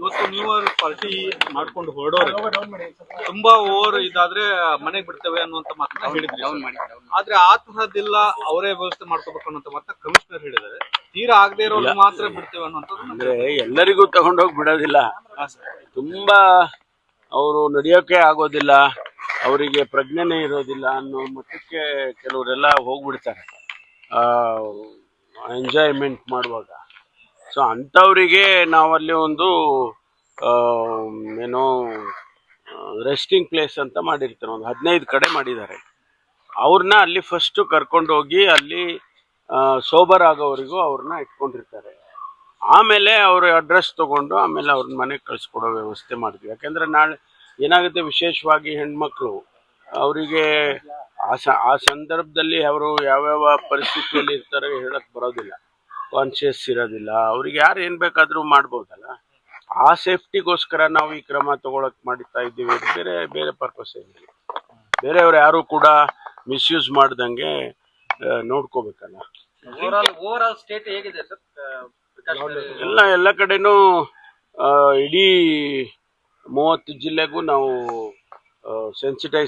ಇವತ್ತು ನೀವು ಪಾರ್ಟಿ ಮಾಡ್ಕೊಂಡು ಹೊರಡೋರು ತುಂಬಾ ಓವರ್ ಇದಾದ್ರೆ ಮನೆಗೆ ಬಿಡ್ತೇವೆ ಅನ್ನುವಂತ ಮಾತನ್ನ ಹೇಳಿದ್ರಿ. ಆದ್ರೆ ಆ ತರದಿಲ್ಲ, ಅವರೇ ವ್ಯವಸ್ಥೆ ಮಾಡ್ಕೋಬೇಕು ಅನ್ನೋಂತ ಮಾತನ್ನ ಕಮಿಷನರ್ ಹೇಳಿದ್ದಾರೆ. ತೀರಾ ಆಗದೆ ಇರೋರು ಮಾತ್ರ ಬಿಡ್ತೇವೆ ಅನ್ನುವಂಥದ್ದು. ಅಂದ್ರೆ ಎಲ್ಲರಿಗೂ ತಗೊಂಡೋಗಿ ಬಿಡೋದಿಲ್ಲ, ತುಂಬಾ ಅವರು ನಡೆಯೋಕೆ ಆಗೋದಿಲ್ಲ, ಅವರಿಗೆ ಪ್ರಜ್ಞೆನೇ ಇರೋದಿಲ್ಲ ಅನ್ನೋ ಮಟ್ಟಕ್ಕೆ ಕೆಲವರೆಲ್ಲ ಹೋಗ್ಬಿಡ್ತಾರೆ ಎಂಜಾಯ್ಮೆಂಟ್ ಮಾಡುವಾಗ. ಸೊ ಅಂಥವರಿಗೆ ನಾವಲ್ಲಿ ಒಂದು ಏನೋ ರೆಸ್ಟಿಂಗ್ ಪ್ಲೇಸ್ ಅಂತ ಮಾಡಿರ್ತಾರೆ, ಒಂದು 15 ಕಡೆ ಮಾಡಿದ್ದಾರೆ. ಅವ್ರನ್ನ ಅಲ್ಲಿ ಫಸ್ಟು ಕರ್ಕೊಂಡು ಹೋಗಿ ಅಲ್ಲಿ ಸೋಬರ್ ಆಗೋವರೆಗೂ ಅವ್ರನ್ನ ಇಟ್ಕೊಂಡಿರ್ತಾರೆ. ಆಮೇಲೆ ಅವ್ರ ಅಡ್ರೆಸ್ ತೊಗೊಂಡು ಆಮೇಲೆ ಅವ್ರನ್ನ ಮನೆಗೆ ಕಳಿಸ್ಕೊಡೋ ವ್ಯವಸ್ಥೆ ಮಾಡ್ತೀವಿ. ಯಾಕೆಂದರೆ ನಾಳೆ ಏನಾಗುತ್ತೆ, ವಿಶೇಷವಾಗಿ ಹೆಣ್ಮಕ್ಳು ಅವರಿಗೆ ಆ ಸಂದರ್ಭದಲ್ಲಿ ಅವರು ಯಾವ್ಯಾವ ಪರಿಸ್ಥಿತಿಯಲ್ಲಿ ಇರ್ತಾರೆ ಹೇಳಕ್ಕೆ ಬರೋದಿಲ್ಲ, ಕಾನ್ಷಿಯಸ್ ಇರೋದಿಲ್ಲ. ಅವ್ರಿಗೆ ಯಾರು ಏನು ಬೇಕಾದರೂ ಮಾಡ್ಬೋದಲ್ಲ. ಆ ಸೇಫ್ಟಿಗೋಸ್ಕರ ನಾವು ಈ ಕ್ರಮ ತಗೊಳಕ್ ಮಾಡ್ತಾ ಇದ್ದೀವಿ. ಬೇರೆ ಬೇರೆ ಪರ್ಪಸ್ ಏನಿಲ್ಲ. ಬೇರೆಯವ್ರು ಯಾರು ಕೂಡ ಮಿಸ್ಯೂಸ್ ಮಾಡ್ದಂಗೆ ನೋಡ್ಕೋಬೇಕಲ್ಲ. ಓವರಾಲ್ ಸ್ಟೇಟ್ ಹೇಗಿದೆ ಸರ್? ಎಲ್ಲ ಕಡೆನೂ ಇಡೀ 30 ಜಿಲ್ಲೆಗೂ ನಾವು ಸೆನ್ಸಿಟೈಸ್